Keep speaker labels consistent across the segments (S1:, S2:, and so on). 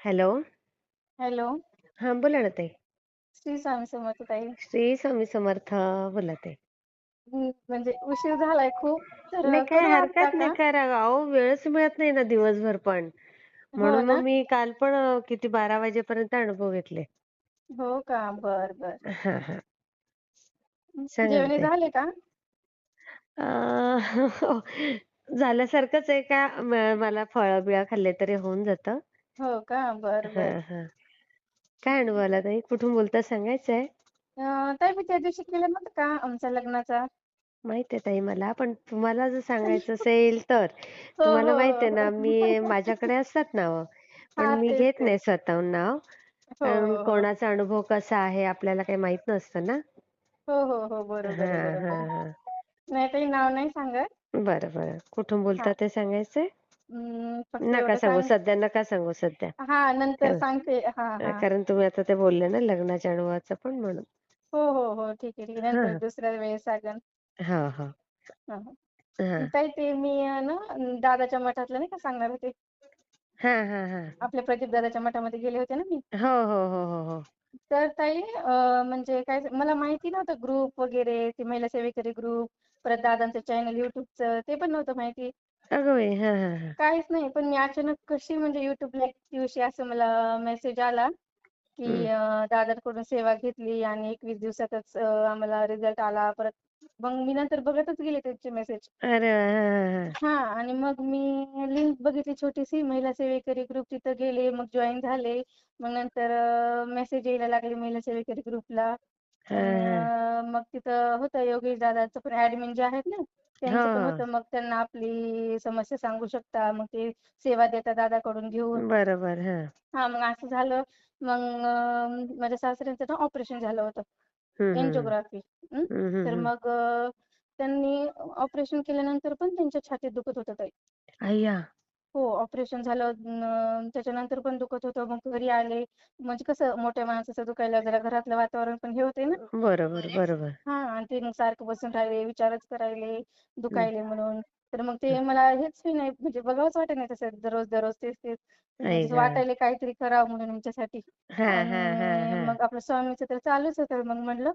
S1: Hello.
S2: Hello.
S1: हां, बोला ना ताई.
S2: श्री स्वामी समर्थ ताई.
S1: श्री स्वामी समर्थ. बोला ताई.
S2: म्हणजे उशीर झालाय खूप, तर
S1: नाही काही
S2: करू आत्ता
S1: हरकत नाही.
S2: का?
S1: करा. अहो वेळच मिळत नाही ना दिवसभर पण.
S2: हो
S1: म्हणून मग
S2: ना?
S1: मी काल पण किती 12 वाजेपर्यंत अनुभव घेतले.
S2: हो का? बरं, बरं.
S1: हां, हां. सांगा ना
S2: जेवणे
S1: ताई.
S2: झाले का?
S1: अ, झाल्यासारखंच आहे का मला फळं-बिळं खाल्ले तरी होऊन जातं.
S2: हो का? बरं, बरं.
S1: हां, हां. काय अनुभव आला ताई? कुठून बोलता सांगायचंय?
S2: ताई मी त्या दिवशी केलं नव्हतं का आमच्या लग्नाचा?
S1: माहिती आहे ताई मला, पण तुम्हाला जर सांगायचं असेल तर.
S2: हो,
S1: तुम्हाला
S2: हो,
S1: माहिती आहे
S2: हो.
S1: ना, माझ्याकडे असतात नावं, पण
S2: हां,
S1: मी
S2: तेच,
S1: घेत
S2: तेच.
S1: नाही स्वतःहून नाव.
S2: हो,
S1: कारण
S2: हो, हो.
S1: कोणाचा अनुभव कसा आहे आपल्याला काही माहीत नसतं ना.
S2: हो, हो, हो. बरोबर आहे,
S1: हां,
S2: बरोबर
S1: हां,
S2: आहे.
S1: हां.
S2: नाही ताई नाव नाही सांगत.
S1: बरं, बरं. कुठून बोलता
S2: हां.
S1: ते सांगायचंय?
S2: फक्त
S1: नका
S2: एवढं
S1: सांगू
S2: सांग
S1: सध्या, नका सांगू सध्या.
S2: हां, नंतर
S1: कारण
S2: सांगते. हां, हां.
S1: कारण तुम्ही आता ते बोलले ना लग्नाच्या अनुभवाचं पण म्हणून.
S2: हो, हो, हो. ठीक आहे, ठीक आहे.
S1: हां,
S2: नंतर
S1: हां.
S2: दुसऱ्या वेळेस सांगेन.
S1: हां, हां.
S2: हां, हां.
S1: हां.
S2: ताई ते मी ना दादाच्या मठातलं नाही का सांगणार होते.
S1: हां, हां, हां.
S2: आपल्या प्रदीप दादाच्या मठामध्ये गेले होते ना मी.
S1: हो, हो, हो, हो, हो.
S2: तर ताई म्हणजे काय मला माहिती नव्हतं ग्रुप वगैरे ते महिला सेवेकरी ग्रुप, परत दादांचं चॅनल YouTubeचं ते पण नव्हतं माहिती.
S1: अगं बाई! हां, हां, हां.
S2: काहीच नाही. पण मी अचानक कशी म्हणजे YouTubeला एक दिवशी असं मला मेसेज आला, की
S1: हं.
S2: दादांकडून सेवा घेतली आणि 21 दिवसातच आम्हाला रिझल्ट आला. परत मग मी नंतर बघतच गेले त्यांचे मेसेज.
S1: अरे वाह! हां, हां, हां.
S2: हां आणि मग मी लिंक बघितली छोटीशी महिला सेवेकरी ग्रुप तिथं गेले, मग जॉइन झाले. मग नंतर मेसेज यायला लागले महिला सेवेकरी ग्रुपला
S1: हां,
S2: आणि
S1: हां.
S2: मग तिथं होतं योगेश दादाचं पण ॲडमिन जे आहेत ना,
S1: हो,
S2: त्यांचं पण
S1: हो.
S2: होतं. मग त्यांना आपली समस्या सांगू शकता. मग ते सेवा देतात दादाकडून घेऊन.
S1: बरोबर. हां.
S2: हां, मग असं झालं. मग माझ्या सासऱ्यांचं ना ऑपरेशन झालं होतं.
S1: हं, हं.
S2: एन्जिओग्राफी. हं.
S1: हं, हं,
S2: तर
S1: हं.
S2: मग त्यांनी ऑपरेशन केल्यानंतर पण त्यांच्या छातीत दुखत होतं ताई.
S1: अय्या!
S2: हो, ऑपरेशन झालं त्याच्यानंतर पण दुखत होतं. मग घरी आले. म्हणजे कसं मोठ्या माणसाचं दुखायला जरा घरातलं वातावरण पण हे होते ना.
S1: बरोबर, बरोबर.
S2: हां आणि ते मग सारखं बसून राहिले, विचारच करायले,
S1: हं.
S2: दुखायले म्हणून. तर मग ते
S1: हं.
S2: मला हेच नाही म्हणजे बघावंच वाटत नाही तसं दररोज तेच.
S1: आई
S2: म्हणजे
S1: गं!
S2: वाटायले काहीतरी करावं म्हणून हिच्यासाठी.
S1: हां, हां, हां,
S2: आणि
S1: हां.
S2: मग आपलं स्वामीचं तर चालूच होतं. मग म्हटलं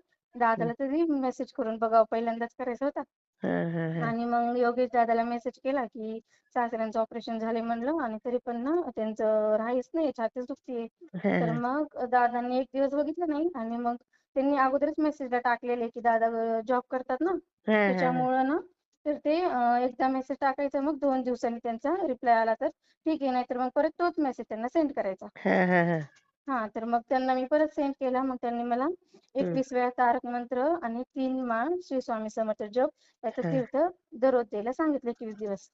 S1: हं.
S2: दादाला तरी मेसेज करून बघावं. पहिल्यांदाच करायचा होता.
S1: हां, हां, हां.
S2: आणि मग योगेश दादाला मेसेज केला, की सासऱ्यांचं ऑपरेशन झाले म्हणलं आणि तरी पण ना त्यांचं राहायच नाही, छातीच दुखतीये.
S1: हां,
S2: तर
S1: हां.
S2: मग दादांनी 1 दिवस बघितलं नाही आणि मग त्यांनी अगोदरच मेसेजला टाकलेले, की दादा जॉब करतात ना,
S1: हां, हां, हां.
S2: त्याच्यामुळं ना तर ते एकदा मेसेज टाकायचा मग 2 दिवसांनी त्यांचा रिप्लाय आला तर ठीक आहे, नाहीतर मग परत तोच मेसेज त्यांना सेंड करायचा.
S1: हां, हां, हां.
S2: हां, तर मग त्यांना मी परत सेंड केला. मग त्यांनी मला
S1: हं.
S2: 21 वेळा तारक मंत्र आणि 3 माळ श्री स्वामी समर्थ जप याचं
S1: हां.
S2: तीर्थ दररोज द्यायला सांगितलं 21 दिवस.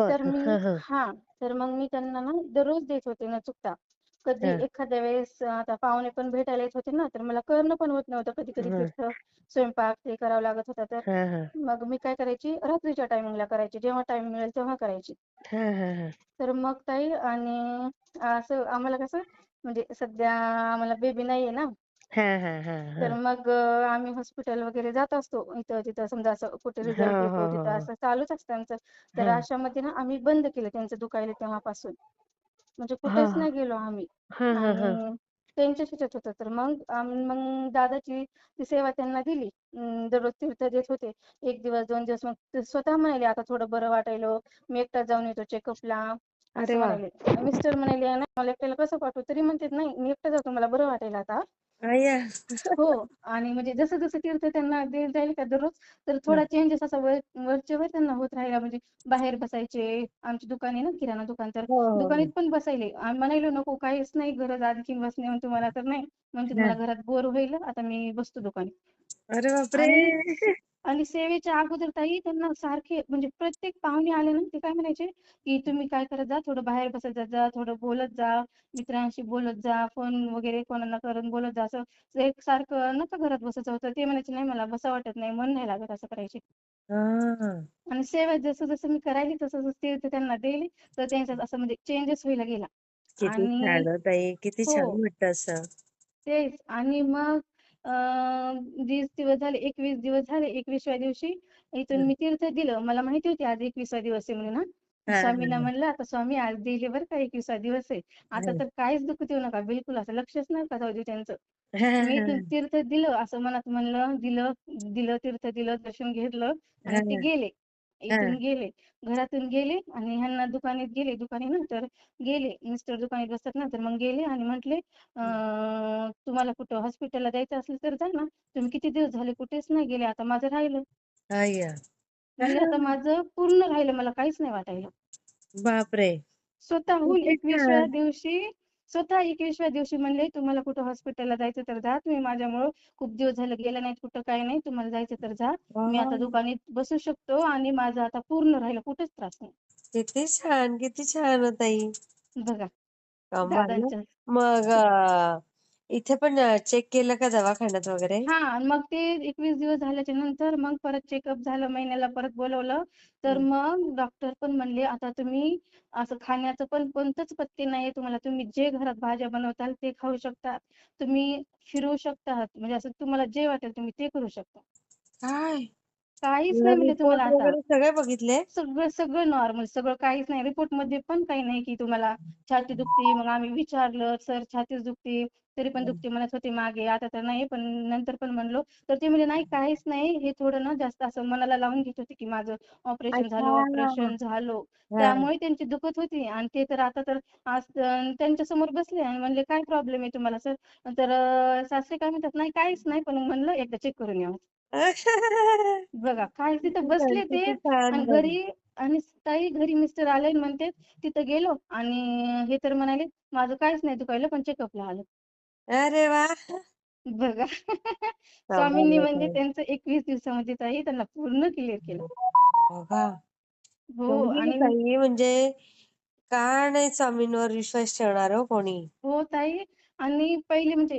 S2: तर
S1: बरं.
S2: मी
S1: हां, हां.
S2: हां, तर मग मी त्यांना ना दररोज देत होते न चुकता. कधी
S1: हां.
S2: एखाद्या वेळेस आता पाहुणे पण भेटायला येत होते ना, तर मला करणं पण होत नव्हतं. कधी-कधी
S1: हं.
S2: तीर्थ, स्वयंपाक ते करावं लागत होतं. तर
S1: हां, हां.
S2: मग मी काय करायची, रात्रीच्या टायमिंगला करायची. जेव्हा टाईम मिळेल तेव्हा करायची.
S1: हां, हां, हां.
S2: तर मग ताई आणि असं आम्हाला कसं म्हणजे सध्या आम्हाला बेबी नाहीये ना,
S1: हां, हां, हां,
S2: तर
S1: हां.
S2: मग आम्ही हॉस्पिटल वगैरे जात असतो. इथं-तिथं समजा असं कुठे
S1: हो,
S2: रिझल्ट
S1: हो,
S2: येतो,
S1: हो,
S2: तिथं
S1: हो.
S2: असं चालूच असतं आमचं. तर
S1: हां.
S2: अशामध्ये ना आम्ही बंद केलं त्यांचं दुखायलं तेव्हापासून. म्हणजे कुठेच
S1: हां.
S2: नाही गेलो आम्ही
S1: हां, हां, हां.
S2: आणि त्यांच्याच ह्याच्यात होतं. तर मग मग दादाची ती सेवा त्यांना दिली. दररोज तीर्थ देत होते. 1 दिवस, 2 दिवस मग ते स्वतः म्हणाले, "आता थोडं बरं वाटायलं. मी एकटाच जाऊन येतो चेकअपला."
S1: अरे
S2: असं
S1: वाह!
S2: म्हणाले. मिस्टर म्हणाले, "नाही मला एकट्याला कसं पाठवू?" तरी म्हणतात, "नाही, मी एकटा जातो. मला बरं वाटेल आता."
S1: अय्या!
S2: हो आणि म्हणजे जसं-जसं तीर्थ त्यांना देत जाईल का दररोज, तर
S1: हं.
S2: थोडा चेंजेस असा वरचेवर त्यांना होत राहिला. म्हणजे बाहेर बसायचे. आमची दुकान आहे ना किराणा दुकान, तर
S1: हो, हो,
S2: दुकानात
S1: हो.
S2: पण बसायले. आम्ही म्हणालो, "नको काहीच नाही गरज आणखीन बसणे तुम्हाला." तर नाही, म्हणतात, "मला
S1: हां.
S2: घरात बोर होईल, आता मी बसतो दुकानी."
S1: अरे बापरे!
S2: आणि आणि सेवेच्या अगोदर ताई त्यांना सारखे म्हणजे प्रत्येक पाहुणे आले ना, ते काय म्हणायचे, की "तुम्ही काय करत जा, थोडं बाहेर बसत जात जा, थोडं बोलत जा, मित्रांशी बोलत जा, फोन वगैरे कोणाला करून बोलत जा." असं एकसारखं नका घरात बसायचं होतं. ते म्हणायचे, "नाही मला बसावं वाटत नाही, मन नाही लागत." असं करायचे.
S1: हां.
S2: आणि सेवा जसं-जसं मी करायली तसं-तसं ते त्यांना दिली, तर त्यांच्यात असं म्हणजे चेंजेस व्हायला गेला.
S1: किती
S2: आणि
S1: छान हो ताई. किती
S2: हो.
S1: छान वाटतं असं.
S2: तेच आणि मग अ, 20 दिवस झाले, 21 दिवस झाले. 21व्या दिवशी इथून
S1: हं.
S2: मी तीर्थ दिलं. मला माहिती होती आज 21वा दिवस आहे म्हणून हां.
S3: हा
S2: स्वामींना
S3: हा
S2: म्हणलं, आता स्वामी आज दिले बरं का 21वा दिवस आहे. आता
S3: हा
S2: तर काहीच दुःख देऊ नका बिलकुल, असं लक्षच नका जाऊ दे त्यांचं.
S3: हा
S2: मी
S3: हा
S2: इथून तीर्थ दिलं असं मनात म्हणलं, दिलं दिलं तीर्थ दिलं, दर्शन घेतलं
S3: हा
S2: आणि ते गेले.
S3: हा
S2: इथून गेले, घरातून गेले आणि ह्यांना दुकानात गेले. दुकानी ना तर गेले, मिस्टर दुकानात बसतात ना, तर मग गेले आणि म्हटले, तुम्हाला कुठं हॉस्पिटलला जायचं असेल तर जा ना. तुम्ही किती दिवस झाले कुठेच नाही गेले. आता माझं राहिलं.
S3: अय्या.
S2: म्हणजे आता माझं पूर्ण राहिलं, मला काहीच नाही वाटायला.
S3: बापरे.
S2: स्वतःहून
S3: किती
S2: 21व्या
S3: छान.
S2: दिवशी स्वतः 21व्या दिवशी म्हणले, तुम्हाला कुठं हॉस्पिटलला जायचं तर जा. तुम्ही माझ्यामुळं खूप दिवस झाले गेला नाहीत कुठं, काही नाही. तुम्हाला जायचं तर जा. मी आता
S3: वाव.
S2: दुकानात बसू शकतो आणि माझं आता पूर्ण राहिलं, कुठेच त्रास नाही.
S3: किती छान, किती छान हो ताई.
S2: बघा
S3: कमाल ना.
S2: दादांच्या.
S3: मग इथे पण चेक केलं का दवाखान्यात वगैरे?
S2: हां, आणि मग ते 21 दिवस झाल्याच्या नंतर मग परत चेकअप झालं, महिन्याला परत बोलवलं. तर मग डॉक्टर पण म्हणले, आता तुम्ही असं खाण्याचं पण कोणतंच पथ्य नाहीये तुम्हाला. तुम्ही जे घरात भाज्या बनवताल ते खाऊ शकता. तुम्ही फिरू शकता. म्हणजे असं तुम्हाला जे वाटेल तुम्ही ते करू शकता.
S3: काय?
S2: काहीच नाही म्हणले तुम्हाला
S3: रिपोर्ट
S2: आता.
S3: वगैरे सगळे बघितले?
S2: सगळं सगळं नॉर्मल, सगळं काहीच नाही. रिपोर्टमध्ये पण काही नाही की तुम्हाला छाती दुखते. मग आम्ही विचारलं, "सर छातीच दुखते." तरी पण दुखते म्हणत होते मागे. आता तर नाही, पण नंतर पण म्हणलो. तर ते म्हणजे नाही काहीच नाही. हे थोडं ना जास्त असं मनाला लावून घेत होते की माझं ऑपरेशन झालं,
S3: अच्छा.
S2: ऑपरेशन झालं.
S3: हा.
S2: त्यामुळे त्यांची दुखत होती आणि ते तर आता तर आज त्यांच्यासमोर बसले आणि म्हणले, "काय प्रॉब्लेम आहे तुम्हाला सर?" तर सासरे काय म्हणतात, "नाही काहीच नाही, पण म्हणलं एकदा चेक करून यावं." बघा काय तिथं
S3: किती छान,
S2: बसले ते
S3: किती छान
S2: आणि
S3: बघ.
S2: घरी आणि ताई घरी मिस्टर आले आणि म्हणते तिथं गेलो आणि हे तर म्हणाले माझं काहीच नाही दुखायलं पण चेकअपला आलं.
S3: अरे वा.
S2: बघा
S3: कमाल
S2: स्वामींनी म्हणजे
S3: होत.
S2: त्यांचं 21 दिवसामध्ये ताई त्यांना पूर्ण क्लिअर केलं.
S3: बघा.
S2: हो
S3: एवढी
S2: आणि
S3: ताई म्हणजे का नाही स्वामींवर विश्वास ठेवणार हो कोणी.
S2: हो ताई आणि पहिले म्हणजे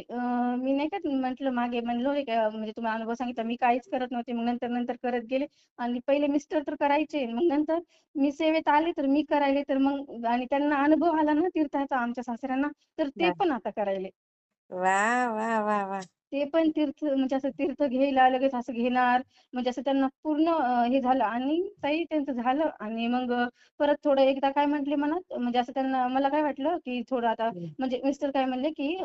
S2: मी नाही का म्हटलं मागे म्हणलो हे का म्हणजे तुम्हाला अनुभव सांगितला मी काहीच करत नव्हते. मग नंतर करत गेले आणि पहिले मिस्टर तर करायचे. मग नंतर मी सेवेत आले तर मी करायले तर मग आणि त्यांना अनुभव आला ना तीर्थाचा आमच्या सासऱ्यांना तर ते पण आता करायले.
S3: वा वा वा वा.
S2: ते पण तीर्थ म्हणजे असं तीर्थ घ्यायला लगेच असं घेणार म्हणजे असं त्यांना पूर्ण हे झालं आणि ताई त्यांचं झालं आणि मग परत थोडं एकदा काय म्हटले मनात म्हणजे असं त्यांना मला काय वाटलं की थोडं आता म्हणजे मिस्टर काय म्हणले की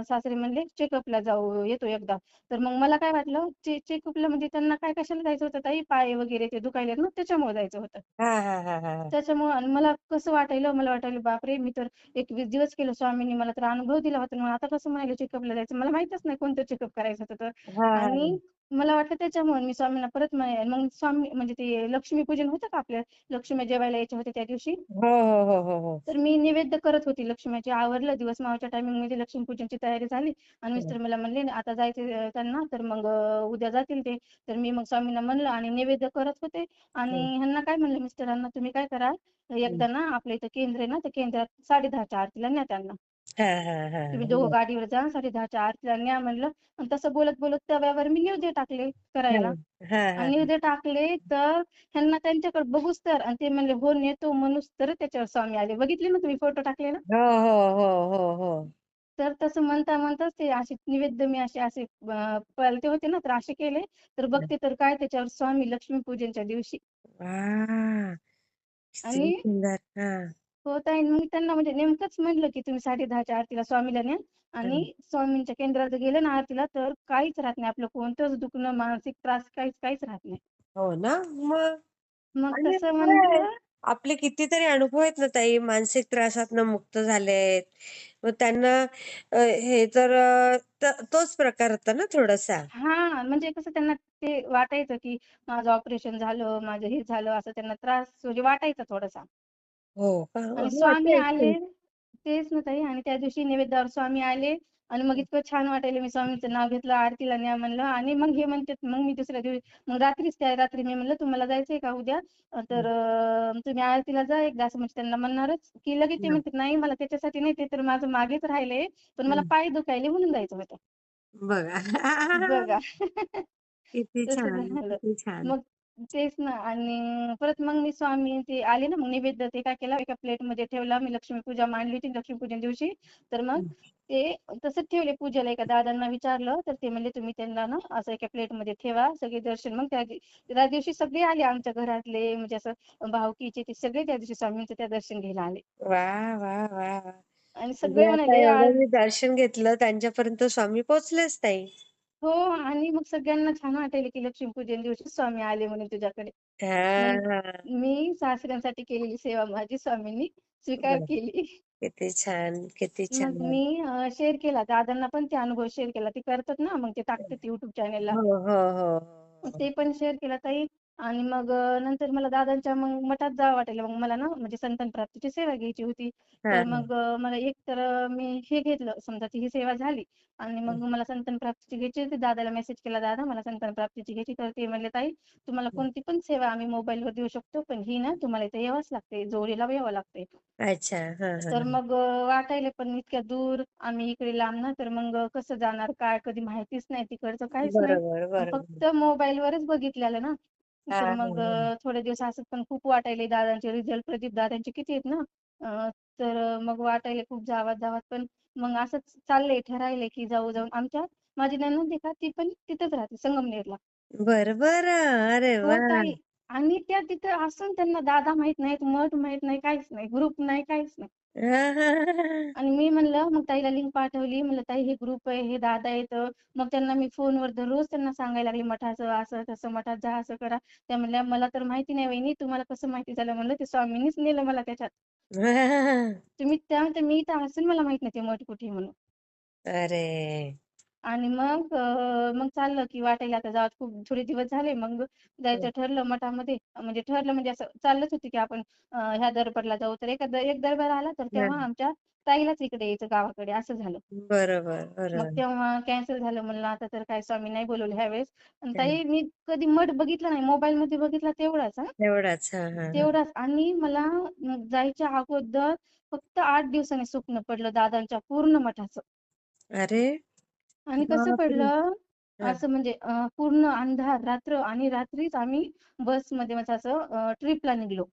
S2: सासरे म्हणले चेकअपला जाऊ येतो एकदा. तर मग मला काय वाटलं चेकअपला म्हणजे त्यांना काय कशाला जायचं होतं ताई पाय वगैरे ते दुखायलेत ना त्याच्यामुळे जायचं होतं.
S3: हा हा हा हा.
S2: त्याच्यामुळं आणि मला कसं वाटायलं मला वाटायलं बापरे मी तर 21 दिवस केलं स्वामींनी मला तर अनुभव दिला होता. मग आता कसं म्हणाले चेकअपला जायचं मला माहीतच नाही कोणतं चेकअप करायचं होतं तर.
S3: हा हा
S2: आणि
S3: हा.
S2: मला वाटलं त्याच्यामुळे मी स्वामींना परत म्हणे मग स्वामी म्हणजे ते लक्ष्मीपूजन होतं का आपल्या लक्ष्मी जेवायला यायच्या होत्या त्या दिवशी.
S3: हो हो हो हो हो.
S2: तर मी निवेद्य करत होती लक्ष्मीची आवरलं दिवस मावळच्या टायमिंगमध्ये लक्ष्मीपूजनची तयारी झाली आणि मिस्टर मला म्हणले आता जायचे त्यांना तर मग उद्या जातील ते. तर मी मग स्वामींना म्हणलं आणि निवेद्य करत होते आणि ह्यांना काय म्हणलं मिस्टरांना तुम्ही काय करा एकदा ना आपल्या इथं केंद्र आहे ना त्या केंद्रात 10:30च्या आरतीला न्या त्यांना.
S3: हा हा हा
S2: तुम्ही दोघं
S3: हा.
S2: गाडीवर जा 10:30च्या आरतीला न्या म्हणलं आणि तसं बोलत बोलत तव्यावर मी निवेद्य टाकले करायला.
S3: हा हा
S2: आणि निवेद्य टाकले तर ह्यांना त्यांच्याकडे बघूच तर आणि ते म्हणले हो नेतो म्हणूच तर त्याच्यावर स्वामी आले. बघितले ना तुम्ही फोटो टाकले ना?
S3: हो हो हो हो हो.
S2: तर तसं म्हणता म्हणताच ते असे निवेद्य मी असे पळते होते ना तर असे केले तर बघते तर काय त्याच्यावर स्वामी लक्ष्मीपूजनच्या दिवशी
S3: वा. किती
S2: आणि
S3: सुंदर. हा.
S2: होत आहे मग त्यांना म्हणजे नेमकंच म्हणलं की तुम्ही 10:30च्या आरतीला स्वामीला न्या आणि स्वामींच्या केंद्रात गेलं ना आरतीला तर काहीच राहत नाही आपलं कोणतंच दुखणं मानसिक त्रास काहीच राहत नाही.
S3: हो ना मग.
S2: मग
S3: आणि
S2: तसं
S3: काय
S2: म्हणलं
S3: आपले कितीतरी अनुभव आहेत ना ताई मानसिक त्रासातनं मुक्त झालेत. मग त्यांना हे तर तोच प्रकार होता ना थोडासा.
S2: हां, म्हणजे कसं त्यांना ते वाटायचं, की माझं ऑपरेशन झालं, माझं हे झालं, असं त्यांना त्रास म्हणजे वाटायचा थोडासा.
S3: हो का?
S2: आणि
S3: हो
S2: स्वामी
S3: तेच
S2: आले
S3: तेच.
S2: तेच ना ताई आणि त्या दिवशी नैवेद्यावर स्वामी आले आणि मग इतकं छान वाटायलं. मी स्वामींचं नाव घेतलं, आरतीला न्या म्हणलं आणि मग हे म्हणतात मग मी दुसऱ्या दिवशी मग रात्रीच त्या रात्री मी म्हणलं, "तुम्हाला जायचंय का उद्या? तर तुम्ही आरतीला जा एकदा." असं म्हणजे त्यांना म्हणणारच, की लगेच ते
S3: हं,
S2: म्हणतात, "नाही मला त्याच्यासाठी नाही, ते तर माझं मागेच राहिलंय, पण मला
S3: हं.
S2: पाय दुखायले म्हणून जायचं होतं."
S3: बघा.
S2: बघा.
S3: किती
S2: तसं
S3: छान,
S2: झालं.
S3: किती छान.
S2: मग तेच ना आणि परत मग मी स्वामी ते आले ना, मग नैवेद्य ते काय केलं एका प्लेटमध्ये ठेवला. मी लक्ष्मीपूजा मांडली होती लक्ष्मीपूजन दिवशी. तर मग ते तसंच ठेवले पूजेला. एका दादांना विचारलं तर ते म्हणले तुम्ही त्यांना ना असं एका प्लेटमध्ये ठेवा सगळे दर्शन. मग त्या दिवशी सगळे आले आमच्या घरातले, म्हणजे असं भावकीचे ते सगळे त्या दिवशी स्वामींचं त्या दर्शन घ्यायला आले.
S3: वा वा वा वा.
S2: आणि
S3: म्हणजे
S2: सगळे
S3: आता
S2: म्हणाले
S3: एवढं
S2: आज
S3: मी दर्शन घेतलं त्यांच्यापर्यंत स्वामी पोहोचलेच ताई.
S2: हो. आणि मग सगळ्यांना छान वाटायला की लक्ष्मीपूजन दिवशी स्वामी आले म्हणून तुझ्याकडे. मग
S3: हा.
S2: मी सासऱ्यांसाठी केलेली सेवा माझी स्वामींनी स्वीकार
S3: बर.
S2: केली.
S3: किती छान किती
S2: मग
S3: छान.
S2: मी शेअर केला दादांना पण ते अनुभव शेअर केला. ते करतात ना मग ते टाकतात YouTube चॅनेलला.
S3: हो हो हो हो.
S2: ते पण शेअर केला ताई. आणि मग नंतर मला दादांच्या मग मठात जावं वाटायला. मग मला ना म्हणजे संतान प्राप्तीची सेवा घ्यायची होती.
S3: हा
S2: तर
S3: हा.
S2: मग मला एक तर मी हे घेतलं समजा ती ही सेवा झाली. आणि मग मला संतान प्राप्तीची घ्यायची होती. दादाला मेसेज केला, दादा मला संतान प्राप्तीची घ्यायची. तर ते म्हणले ताई तुम्हाला कोणती पण सेवा आम्ही मोबाईलवर देऊ शकतो, पण ही ना तुम्हाला इथे यावंच लागते, जोडीला यावं लागते.
S3: अच्छा. हा हा
S2: तर
S3: हा.
S2: मग वाटायला पण इतक्या दूर आम्ही इकडे लांब ना, तर मग कसं जाणार काय, कधी माहितीच नाही तिकडचं काहीच नाही.
S3: बरोबर बरोबर.
S2: फक्त मोबाईलवरच बघितलेलं ना.
S3: हा
S2: तर
S3: हा
S2: मग
S3: हा.
S2: थोडे दिवस असं पण खूप वाटायले दादांचे रिझल्ट प्रदीप दादांचे किती आहेत ना. तर मग वाटायले खूप जावात जावात पण मग असंच चाललंय ठरायले की जाऊ जाऊन आमच्या माझी नणंद आहे का ती पण तिथंच राहते संगमनेरला.
S3: बर बर. अरे
S2: हो
S3: वा.
S2: ताई. आणि त्या तिथं असून त्यांना दादा माहित नाहीत, मठ माहित नाही, काहीच नाही, ग्रुप नाही, काहीच नाही.
S3: हा हा हा.
S2: आणि मी म्हणलं मग ताईला लिंक पाठवली. म्हणलं ताई हे ग्रुप आहे, हे दादा आहेत. मग त्यांना मी फोनवर दररोज त्यांना सांगायला लागले मठाचं असं तसं, मठात जा, असं करा. त्या म्हणल्या मला तर माहिती नाही वहिनी, तुम्हाला कसं माहिती झालं? म्हणलं ते स्वामींनीच नेलं मला त्याच्यात. तुम्ही त्या म्हणते मी इथं असून मला माहित नाही ते मठ कुठे आहे म्हणून.
S3: अरे.
S2: आणि मग चाललं की वाटायला आता जावं खूप थोडे दिवस झाले. मग जायचं ठरलं मठामध्ये. म्हणजे ठरलं म्हणजे असं चाललंच होतं की आपण ह्या दरबारला जाऊ. तर एक दरबार आला तर तेव्हा आमच्या ताईलाच इकडे यायचं गावाकडे असं झालं.
S3: बरोबर
S2: मग
S3: बरोबर.
S2: तेव्हा कॅन्सल झालं. म्हणलं आता तर काय स्वामी नाही बोलवलं ह्यावेळेस. आणि ताई मी कधी मठ बघितला नाही. मोबाईलमध्ये बघितला तेवढाच हां.
S3: तेवढाच. हा हा हा.
S2: तेवढाच. आणि मला जायच्या अगोदर फक्त 8 दिवसांनी स्वप्न पडलं दादांच्या पूर्ण मठाचं.
S3: अरे
S2: आणि कसं
S3: बापरे.
S2: पडलं,
S3: हा
S2: असं म्हणजे पूर्ण अंधार रात्र आणि रात्रीच आम्ही बसमध्ये म्हणजे असं ट्रिपला निघलो.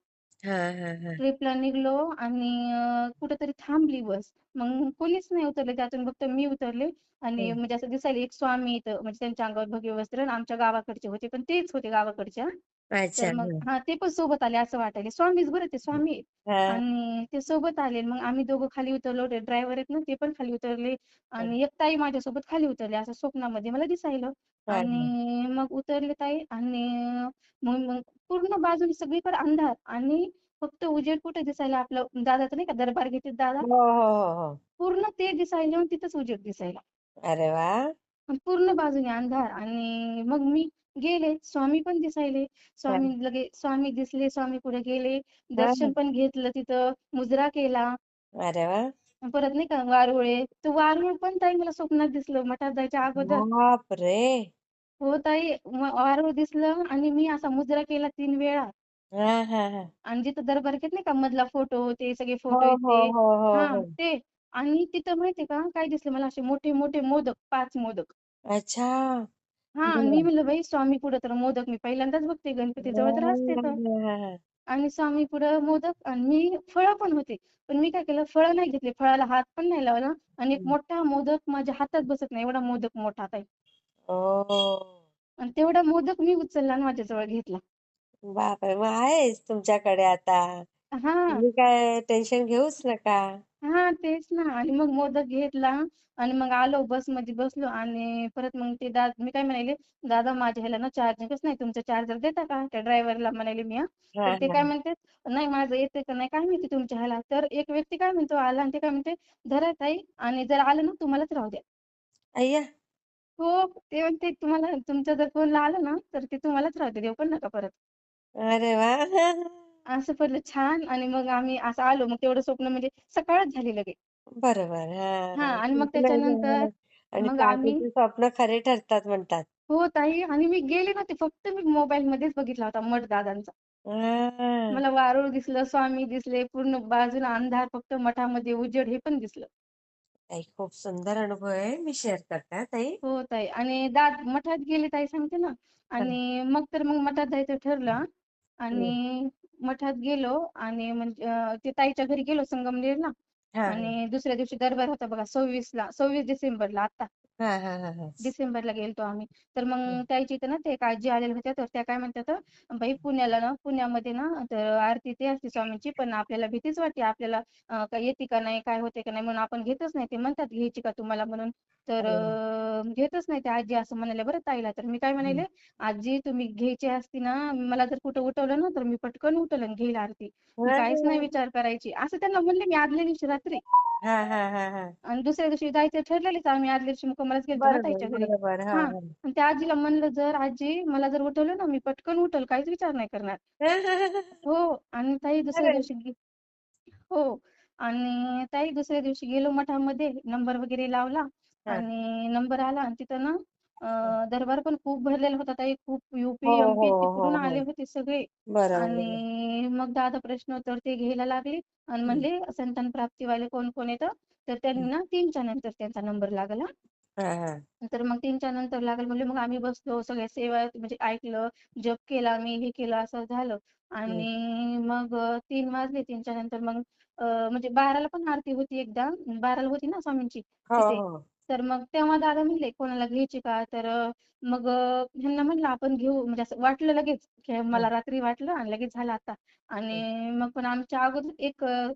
S3: हा हा हा.
S2: ट्रिपला निघलो आणि कुठेतरी थांबली बस. मग कोणीच नाही उतरले त्यातून, फक्त मी उतरले. आणि म्हणजे असं दिसायला एक स्वामी इथं म्हणजे त्यांच्या अंगावर भगवे वस्त्र आणि आमच्या गावाकडचे होते, पण तेच होते गावाकडचे हां.
S3: अच्छा.
S2: तर मग हां, ते पण सोबत आले असं वाटायले. स्वामीच बरं ते स्वामी आहेत.
S3: हा
S2: आणि ते सोबत आले. मग आम्ही दोघं खाली उतरलो. ते ड्रायव्हर आहेत ना, ते पण खाली उतरले.
S3: हा
S2: आणि एक ताई माझ्यासोबत खाली उतरली असं स्वप्नामध्ये मला दिसायलं.
S3: हा.
S2: आणि मग उतरले ताई. आणि मग मग पूर्ण बाजूने सगळीकडे अंधार आणि फक्त उजेड कुठे दिसायला आपलं दादाचं नाही का दरबार घेतात दादा,
S3: हो हो हो हो.
S2: पूर्ण ते दिसायले आणि तिथंच उजेड दिसायला.
S3: अरे वा.
S2: आणि पूर्ण बाजूने अंधार. आणि मग मी गेले. स्वामी पण दिसायले.
S3: हा
S2: स्वामी दिसले. स्वामी पुढे गेले.
S3: हा.
S2: दर्शन पण घेतलं तिथं. मुजरा केला.
S3: अरे वा.
S2: परत नाही का वारुळे. तर वारुळ पण ताई मला स्वप्नात दिसलं मठात जायच्या अगोदर.
S3: बाप रे.
S2: हो ताई. वारुळ दिसलं आणि मी असा मुजरा केला 3 वेळा.
S3: हा हा हा.
S2: आणि जिथं दरबार घेत नाही का मधला फोटो, ते सगळे
S3: हो
S2: फोटो आहेत
S3: हो
S2: ते.
S3: हो हो
S2: हां,
S3: हो.
S2: ते. आणि तिथं माहितीये का काय दिसलं मला असे मोठे मोठे मोदक, 5 मोदक.
S3: अच्छा.
S2: हां, मी
S3: बर.
S2: म्हणलं बाई स्वामी पुढं तर मोदक मी पहिल्यांदाच बघते. गणपतीजवळ तर असते तर.
S3: हा.
S2: आणि स्वामी पुढं मोदक आणि मी फळं पण होते. पण मी काय केलं फळं नाही घेतले. फळाला हात पण नाही लावला. आणि एक मोठा मोदक माझ्या हातात बसत नाही एवढा मोदक मोठा ताई.
S3: ओ.
S2: आणि तेवढा मोदक मी उचलला आणि माझ्याजवळ घेतला.
S3: बापरे. मग आहेच तुमच्याकडे आता.
S2: हां.
S3: तुम्ही काय टेन्शन घेऊच नका.
S2: हां, तेच ना. आणि मग मोदक घेतला आणि मग आलो बसमध्ये बसलो. आणि परत मग ते मी काय म्हणाले, "दादा माझ्या ह्याला ना चार्जिंगच नाही. तुमचं चार्जर देता का?" त्या ड्रायव्हरला म्हणाले मी हां.
S3: हा
S2: तर ते
S3: हा.
S2: काय म्हणतात, "नाही माझं येतंय का नाही काय माहिती तुमच्या ह्याला." तर एक व्यक्ती काय म्हणतो आला आणि ते काय म्हणते, "धरा ताई आणि जर आलं ना तुम्हालाच राहू द्या."
S3: अय्या.
S2: हो, ते म्हणते, "तुम्हाला तुमच्या जर फोनला आलं ना तर ते तुम्हालाच राहू द्या. देऊ पण नका परत."
S3: अरे वा.
S2: असं पडलं छान. आणि मग आम्ही असं आलो. मग तेवढं स्वप्न म्हणजे सकाळच झाली लगेच.
S3: बरोबर.
S2: हां.
S3: हा.
S2: आणि मग
S3: स्वप्न
S2: त्याच्यानंतर
S3: आणि
S2: मग आम्ही
S3: पहाटेचे स्वप्न खरे ठरतात म्हणतात.
S2: हो ताई. आणि मी गेले ना, ते फक्त मी मोबाईलमध्येच बघितला होता मठ दादांचा.
S3: हा.
S2: मला वारुळ दिसलं, स्वामी दिसले, पूर्ण बाजूला अंधार, फक्त मठामध्ये उजेड हे पण दिसलं.
S3: ताई खूप सुंदर अनुभव आहे. मी शेअर करते हा ताई.
S2: हो ताई. आणि मठात गेले ताई सांगते ना.
S3: हा.
S2: आणि मग मठात जायचं ठरलं हां.
S3: हम्म.
S2: आणि मठात गेलो आणि म्हणजे ते ताईच्या घरी गेलो संगमनेरला.
S3: हा हा
S2: आणि दुसऱ्या दिवशी दरबार होता बघा 26 डिसेंबरला आता
S3: हा हा हा हा
S2: डिसेंबरला गेलतो आम्ही. तर मग त्याची इथं ना ते एक आजी आलेल्या होत्या, तर त्या काय म्हणतात, बाई पुण्याला ना पुण्यामध्ये ना तर आरती ते असते स्वामींची, पण आपल्याला भीतीच वाटते आपल्याला काय येते का नाही, काय होते का नाही, म्हणून आपण घेतच नाही. ते म्हणतात घ्यायची का तुम्हाला म्हणून, तर घेतच नाही त्या आजी असं म्हणाले बरं ताईला. तर मी काय म्हणाले, आजी तुम्ही घ्यायची असती ना, मला जर कुठं उठवलं ना तर मी पटकन उठवलं आणि घेईल आरती. मी काहीच नाही विचार करायची असं त्यांना म्हणले मी आदल्या दिवशी रात्री.
S3: हा हा हा हा
S2: आणि दुसऱ्या दिवशी जायचं ठरलेलंच, आम्ही आदल्या दिवशी मुक्कामालाच गेलतो ना
S3: बरोबर
S2: ताईच्या घरी.
S3: बरोबर हा
S2: हा,
S3: हा
S2: आणि त्या आजीला म्हणलं, जर आजी मला जर उठवलं ना मी पटकन उठल, काहीच विचार नाही करणार. हो. आणि ताई दुसऱ्या
S3: खरंय.
S2: दिवशी हो. आणि ताई दुसऱ्या दिवशी गेलो मठामध्ये, नंबर वगैरे लावला
S3: हा
S2: आणि नंबर आला आणि तिथं ना दरबार पण खूप भरलेला होता ताई. खूप
S3: हो
S2: यूपी,
S3: हो
S2: एमपी
S3: हो
S2: तिकडून
S3: हो
S2: आले होते सगळे.
S3: बरोबर
S2: आणि मग दादा प्रश्नोत्तर ते घ्यायला लागले आणि म्हणले संतान प्राप्तीवाले कोण कोण येतं, तर त्यांनी ना 3च्या नंतर त्यांचा नंबर लागला.
S3: हा हा
S2: तर मग 3च्या नंतर लागेल म्हणले, मग आम्ही बसलो सगळ्या सेवा म्हणजे ऐकलं, जप केला मी, हे केलं, असं झालं.
S3: हम्म.
S2: आणि मग 3 वाजले. 3च्या नंतर मग म्हणजे 12ला पण आरती होती एकदा, 12ला होती ना स्वामींची
S3: हो
S2: तिथे.
S3: हो
S2: तर मग तेव्हा दादा म्हणले कोणाला घ्यायची का, तर मग ह्यांना म्हणलं आपण घेऊ, म्हणजे असं वाटलं लगेच की मला रात्री वाटलं आणि लगेच झालं आता. आणि मग पण आमच्या अगोदर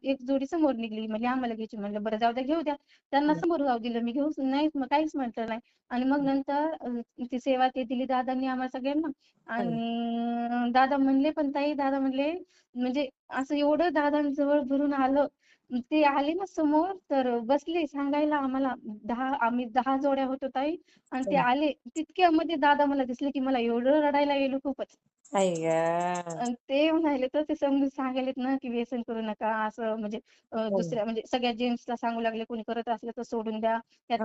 S2: एक जोडी समोर निघली, म्हणजे आम्हाला घ्यायची. म्हणलं बरं जाऊ द्या, घेऊ द्या. त्यांना समोर जाऊ दिलं, मी घेऊच नाही, मग काहीच म्हटलं नाही. आणि मग नंतर ती सेवा ते दिली दादांनी आम्हाला सगळ्यांना. आणि दादा म्हणले, पण ताई दादा म्हणले, म्हणजे असं एवढं दादांजवळ भरून आलं. ते आले ना समोर, तर बसले सांगायला आम्हाला. आम्ही 10 जोड्या होतो ताई. आणि ते आले तितक्यामध्ये दादा मला दिसले, की मला एवढं रडायला गेलो खूपच.
S3: आई ग
S2: आणि ते म्हणाले, तर ते समजून सांगायलेत ना की व्यसन करू नका असं, म्हणजे दुसऱ्या म्हणजे सगळ्या जेंट्सला सांगू लागले, कोणी करत असलं तर सोडून द्या. त्या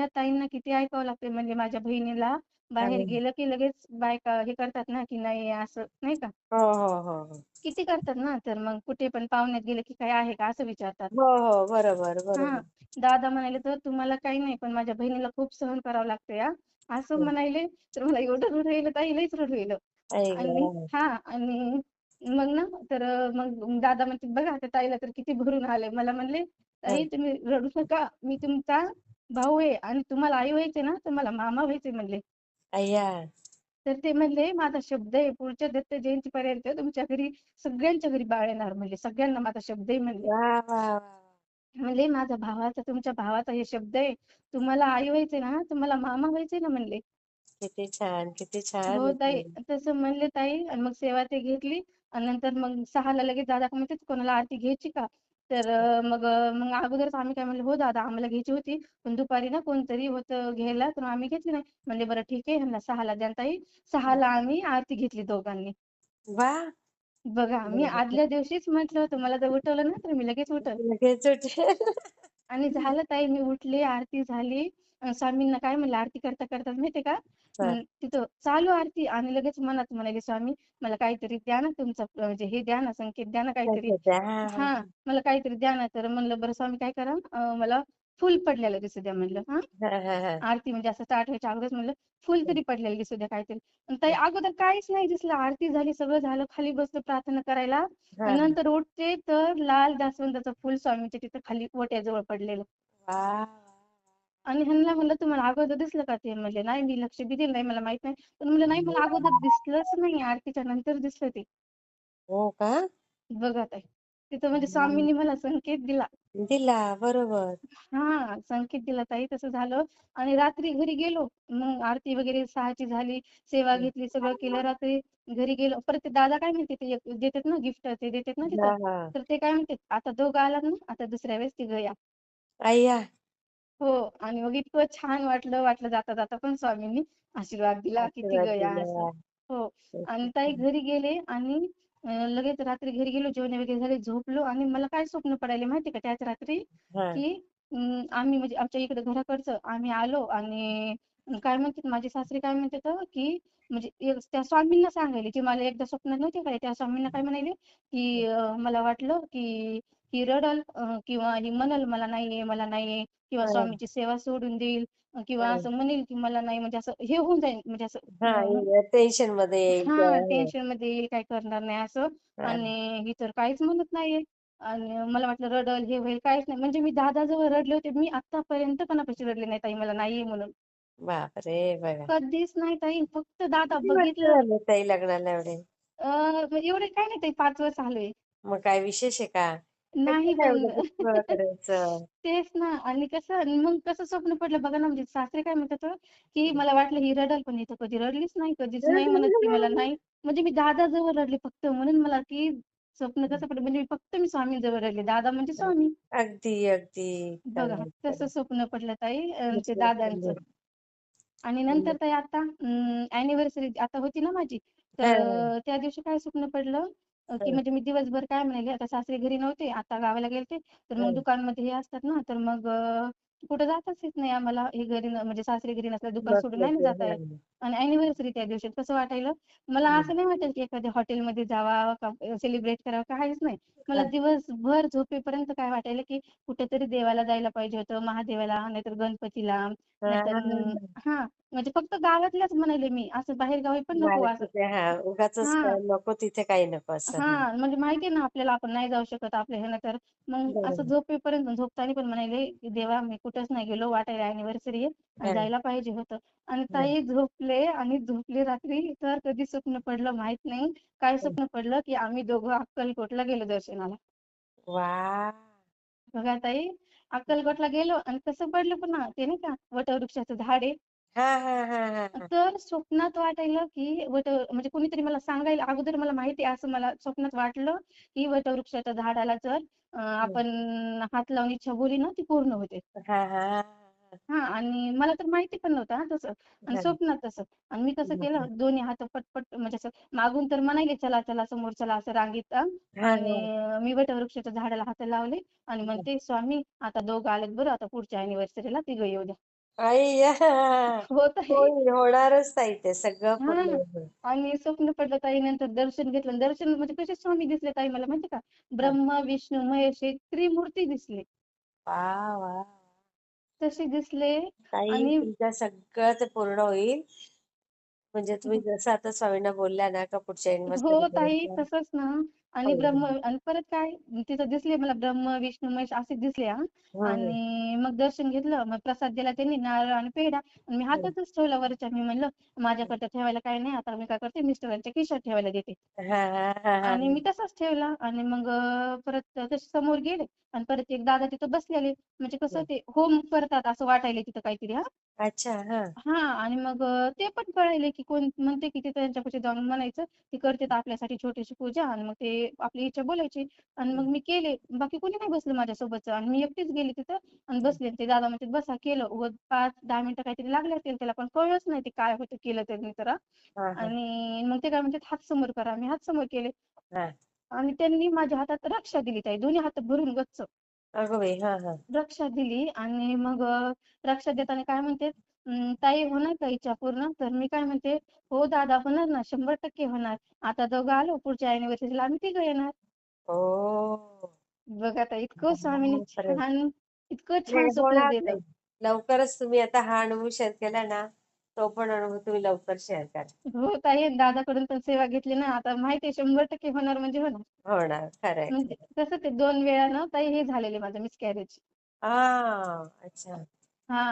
S2: ताईंना किती ऐकावं लागते, म्हणजे माझ्या बहिणीला बाहेर गेलं की लगेच बायका हे करतात ना, की नाही असं नाही का,
S3: हो हो हो हो
S2: किती करतात ना. तर मग कुठे पण पाहुण्यात गेले की काय आहे का असं विचारतात.
S3: हो हो बरोबर
S2: हा,
S3: बरोबर
S2: दादा म्हणाले, तर तुम्हाला काही नाही, पण माझ्या बहिणीला खूप सहन करावं लागतं या, असं म्हणाले. तर मला एवढं रडू राहिलं ताई, लईच रडू राहिलं.
S3: आई
S2: आणि
S3: ग
S2: हा, आणि मग ना, तर मग दादा म्हणते बघा त्या ताईला तर किती भरून आले. मला म्हणले, ताई तुम्ही रडू नका, मी तुमचा भाऊ आहे आणि तुम्हाला आई व्हायचे ना, तर मला मामा व्हायचे म्हणले.
S3: अय्या
S2: तर ते म्हणले, माझा शब्द आहे, पुढच्या दत्त जयंतीपर्यंत तुमच्या घरी सगळ्यांच्या घरी बाळ येणार म्हणले, सगळ्यांना माझा शब्द आहे म्हणले.
S3: वा वा वा
S2: म्हणले माझा भावाचा, तुमच्या भावाचा हे शब्द आहे, तुम्हाला आई व्हायचे ना, तर मला मामा व्हायचे ना म्हणले.
S3: किती छान
S2: हो ताई,
S3: होती.
S2: तसं म्हणले ताई. आणि मग सेवा ते घेतली. आणि नंतर मग 6ला लगेच दादा म्हणते, कोणाला आरती घ्यायची का, तर मग अगोदरच आम्ही काय म्हणलं, हो दादा आम्हाला घ्यायची होती, पण दुपारी ना कोणतरी होतं घ्यायला, तर आम्ही घेतली नाही. म्हणजे बरं ठीक आहे, ह्यांना 6ला द्या ताई. 6ला आम्ही आरती घेतली दोघांनी.
S3: वा
S2: बघा, मी आदल्या दिवशीच म्हटलं होतं मला जर उठवलं ना तर मी लगेच उठल.
S3: लगेच उठेल
S2: आणि झालं ताई, मी उठले, आरती झाली. स्वामींना काय म्हणलं आरती करता करता माहितीये का, तिथं चालू आरती आणि लगेच मनात म्हणाले, स्वामी मला काहीतरी द्या ना, तुमचं म्हणजे हे द्या ना, संकेत द्या ना काहीतरी. हा, मला काहीतरी द्या ना. तर म्हणलं बरं स्वामी काय करा, मला फुल पडलेलं दिसू द्या म्हणलं. हा, आरती म्हणजे असं स्टार्ट व्हायच्या अगोदरच म्हणलं फुल तरी पडलेलं दिसू द्या काहीतरी. आणि ताई अगोदर काहीच नाही दिसलं. आरती झाली, सगळं झालं, खाली बसलो प्रार्थना करायला. आणि नंतर उठते तर लाल जास्वंदाचं फुल स्वामींच्या तिथं खाली ओट्याजवळ पडलेलं. आणि ह्यांना म्हणलं तुम्हाला अगोदर दिसलं का, ते म्हणले नाही, मी लक्ष बी दिलं नाही, मला माहित नाही. पण म्हणलं नाही, मला अगोदर दिसलंच नाही, आरतीच्या नंतर दिसलं ते.
S3: हो का
S2: बघा ताई, तिथं म्हणजे स्वामींनी मला संकेत दिला.
S3: दिला बरोबर
S2: हा, संकेत दिला ताई, तसं झालं. आणि रात्री घरी गेलो, मग आरती वगैरे 6ची झाली, सेवा घेतली, सगळं केलं. रात्री घरी गेलो, परत ते दादा काय म्हणते, ते देतात ना गिफ्ट, ते देतात ना तिथं.
S3: हा हा
S2: तर ते काय म्हणते, आता दोघं आलात ना, आता दुसऱ्या वेळेस तिघं या.
S3: अय्या
S2: हो. आणि मग इतकं छान वाटलं, जाता जाता पण स्वामींनी आशीर्वाद दिला, की तिघं
S3: आशीर्वाद
S2: या असं.
S3: दिला
S2: हो. आणि ताई घरी गेले आणि लगेच रात्री घरी गेलो, जेवण वगैरे झाले, झोपलो. आणि मला काय स्वप्न पडायले माहिती का त्याच रात्री,
S3: हा
S2: की आम्ही म्हणजे आमच्या इकडे घराकडचं आम्ही आलो. आणि काय म्हणतात माझे सासरे काय म्हणतात, की म्हणजे त्या स्वामींना सांगायले, की मला एकदा स्वप्नात नव्हते काय, त्या स्वामींना काय म्हणाले, की मला वाटलं की ही रडल, किंवा ही म्हणल मला नाहीये, मला नाहीये, किंवा
S3: हा
S2: स्वामीची सेवा सोडून देईल, किंवा असं म्हणेल की मला नाही, म्हणजे असं हे होऊन जाईल, म्हणजे असं
S3: टेन्शन मध्ये येईल
S2: हा,
S3: किंवा हे
S2: टेन्शन मध्ये येईल, काय करणार नाही असं.
S3: हा
S2: आणि ही तर काहीच म्हणत नाहीये. आणि मला वाटलं रडल, हे होईल, काहीच नाही. म्हणजे मी दादाजवळ रडले होते. मी आत्तापर्यंत कोणापाशी रडले नाही ताई, मला नाहीये म्हणून.
S3: बापरे! बघा.
S2: कधीच नाही ताई. फक्त दादा
S3: किती वर्ष
S2: बघितलं.
S3: झाले ताई लग्नाला एवढे?
S2: म्हणजे एवढे काही नाही ताई, 5 वर्ष आलोय.
S3: मग काय विशेष आहे का?
S2: नाही
S3: कशाला
S2: पण
S3: एवढं दुःख करायचं?
S2: तेच ना. आणि कसं मग कसं स्वप्न पडलं बघा ना, म्हणजे सासरे काय म्हणतात की मला वाटलं ही रडल, पण ही तर कधी रडलीच नाही, कधीच नाही म्हणत ती मला नाही. म्हणजे मी दादाजवळ रडले फक्त, म्हणून मला की स्वप्न कसं पडलं, म्हणजे मी स्वामींजवळ रडले. दादा म्हणजे स्वामी.
S3: अगदी, अगदी.
S2: बघा
S3: खरंय,
S2: तसं
S3: खरंय.
S2: स्वप्न पडलं ताई ते
S3: खूपच
S2: दादांचं.
S3: सुंदर.
S2: आणि
S3: हं.
S2: नंतर ताई आता अॅनिव्हर्सरी आता होती ना माझी, तर
S3: हां,
S2: त्या दिवशी काय स्वप्न पडलं की
S3: हां,
S2: म्हणजे मी दिवसभर काय म्हणाले, आता सासरे घरी नव्हते, आता गावाला गेलते, तर मग
S3: हां.
S2: दुकानमध्ये हे असतात ना, तर मग कुठं जाताच येत नाही आम्हाला. हे घरी म्हणजे सासरे घरी नसल्यावर दुकान सोडून
S3: नसलं
S2: नाही ना
S3: की.
S2: जाता येत.
S3: हां.
S2: आणि अॅनिव्हर्सरी त्या दिवशी कसं वाटायलं, मला
S3: हं.
S2: असं नाही वाटायचं की एखाद्या हॉटेलमध्ये जावा का सेलिब्रेट करावं, काहीच नाही. मला
S3: हां,
S2: दिवसभर झोपेपर्यंत काय वाटायलं की कुठेतरी देवाला जायला पाहिजे होतं, महादेवाला, नाहीतर गणपतीला, नाहीतर
S3: हां.
S2: हां, म्हणजे फक्त गावातल्याच म्हणाले मी, असं बाहेरगावी पण नको
S3: बाहेर
S2: असं.
S3: कुठे हां, उगाचच
S2: हां.
S3: काय नको तिथे काही नको असं. हां.
S2: म्हणजे माहिती आहे ना आपल्याला, आपण नाही जाऊ शकत आपल्या ह्यानं, तर मग असं
S3: बरोबर.
S2: झोपेपर्यंत झोपताना पण म्हणाले, की "देवा मी कुठंच नाही गेलो, वाटायला अॅनिव्हर्सरी आहे आणि
S3: हां,
S2: जायला पाहिजे होतं." आणि
S3: हां.
S2: ताई झोपले आणि झोपले रात्री, तर कधी स्वप्न पडलं माहीत नाही. काय
S3: हं.
S2: स्वप्न पडलं, की आम्ही दोघं अक्कलकोटला गेलो दर्शनाला.
S3: वाह!
S2: बघा ताई, अक्कलकोटला गेलो आणि कसं पडलं पुन्हा, ते नाही का वटवृक्षाचं झाड आहे.
S3: हां, हां, हां, हां, हां.
S2: तर स्वप्नात वाटायलं, की म्हणजे कोणीतरी मला सांगायला अगोदर मला माहिती आहे असं मला स्वप्नात वाटलं, की वटवृक्षाच्या झाडाला जर
S3: हं.
S2: आपण हात लावून इच्छा बोलली ना, ती पूर्ण होते.
S3: हां, हां, हां,
S2: आणि मला तर माहिती पण नव्हतं तसं. आणि
S3: हां.
S2: स्वप्नात तसं. आणि मी कसं
S3: हं,
S2: केलं,
S3: हं.
S2: दोन्ही हात पटपट म्हणजे असं मागून तर म्हणाले, "चला, चला, समोर चला," असं रांगेत
S3: हां,
S2: आणि
S3: हां.
S2: मी वटवृक्षाच्या झाडाला हात लावले आणि
S3: हां.
S2: म्हणते, "स्वामी, आता दोघं आलेत बरं, आता पुढच्या अॅनिव्हर्सरीला तिघं येऊ द्या."
S3: अय्या!
S2: होत आहे.
S3: होणारच ताई ते सगळं पूर्ण
S2: हां.
S3: होतं.
S2: आणि स्वप्न पडलं ताई, नंतर दर्शन घेतलं. दर्शन म्हणजे कसे स्वामी दिसले ताई मला माहिती का?
S3: हां.
S2: ब्रह्मा, विष्णू, महेश हे त्रिमूर्ती दिसले.
S3: वाह! वाह!
S2: तसे दिसले.
S3: ताई
S2: आणि
S3: तुमचं सगळं ते पूर्ण होईल. म्हणजे तुम्ही जसं आता स्वामींना बोलल्या ना, का पुढच्या
S2: हो ताई,
S3: युनिव्हर्सिटीपर्यंत
S2: तसंच ना. आणि
S3: होईल.
S2: आणि परत काय तिथं दिसले मला ब्रह्म, विष्णू, महेश असे दिसले
S3: हं,
S2: आणि मग दर्शन घेतलं. मग प्रसाद दिला त्यांनी, नारळ आणि पेढा. आणि मी
S3: हं.
S2: हातातच ठेवला वरच्या. मी म्हणलं, "माझ्याकडे तर ठेवायला काही नाही. आता मी काय करते, मिस्टरांच्या खिशात ठेवायला देते."
S3: हां, हां, हां,
S2: आणि
S3: हां.
S2: मी तसाच ठेवला. आणि मग परत तसे समोर गेले आणि परत एक दादा तिथं बसलेले. म्हणजे कसं
S3: हं.
S2: ते होम करतात असं वाटायले तिथं काहीतरी
S3: अच्छा. हां.
S2: आणि मग ते पण कळाले, की कोण म्हणते, की तिथं त्यांच्यापाशी जाऊन म्हणायचं, "ती करतेत आपल्यासाठी छोटीशी पूजा." आणि मग ते आपली इच्छा बोलायची. आणि
S3: हं,
S2: मग मी केले. बाकी कोणी नाही बसलं माझ्यासोबतचं आणि मी एकटीच गेले तिथं आणि
S3: हं.
S2: बसले. ते दादा म्हणतात, "बसा." केलं. उगाच 5-10 मिनिटं काहीतरी लागले असतील त्याला, पण कळलंच नाही ते काय होतं केलं त्यांनी तर
S3: हां, हां.
S2: आणि मग ते काय म्हणतात, "हात समोर करा." मी हात समोर केले.
S3: हां.
S2: आणि त्यांनी माझ्या हातात रक्षा दिली ताई, दोन्ही हात भरून गच्च
S3: अगं बाई! हां, हां.
S2: रक्षा दिली. आणि मग रक्षा देताना काय म्हणते, "ताई होणार का इच्छा पूर्ण?" तर मी काय म्हणते, "हो दादा होणार ना, 100% होणार. आता दोघं आलो, पुढच्या अॅनिव्हर्सरीला आम्ही तिघं येणार."
S3: ओह!
S2: बघा आता इतकं स्वामींनी
S3: बापरे!
S2: छान, इतकं
S3: नाही
S2: छान स्वप्न
S3: होणार
S2: देतं.
S3: नाही. लवकरच तुम्ही आता हा अनुभव शेअर केला ना, तो पण अनुभव तुम्ही लवकर शेअर करा.
S2: हो ताई, दादाकडून पण सेवा घेतली ना, आता माहिती आहे 100% होणार म्हणजे होणार.
S3: होणार. खरंय,
S2: म्हणजे
S3: खरंय.
S2: कसं ते 2 वेळा ना ताई हे झालेले माझं मिसकॅरेज.
S3: अच्छा.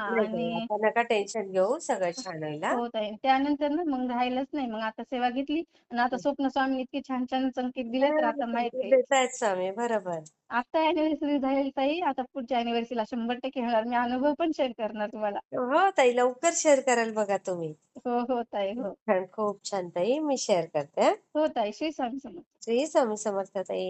S3: नाही,
S2: आणि
S3: नाही. आता नका टेन्शन घेऊ. सगळं छान होईल हां.
S2: हो ताई. त्यानंतर ना मग राहिलंच नाही. मग आता सेवा घेतली आणि आता स्वप्न स्वामींनी इतके छान-छान संकेत दिले, तर
S3: हां,
S2: आता माहित
S3: संकेत
S2: आहे.
S3: देतायत स्वामी. बरोबर.
S2: आता अॅनिव्हर्सरी झाली ताई, आता पुढच्या अॅनिव्हर्सरीला 100% होणार. मी अनुभव पण शेअर करणार तुम्हाला.
S3: हो ताई, लवकर शेअर कराल बघा तुम्ही.
S2: हो, हो ताई.
S3: खूप
S2: हो.
S3: छान, खूप छान ताई. मी शेअर करते हां.
S2: हो ताई. श्री स्वामी समर्थ.
S3: श्री स्वामी समर्थ ताई.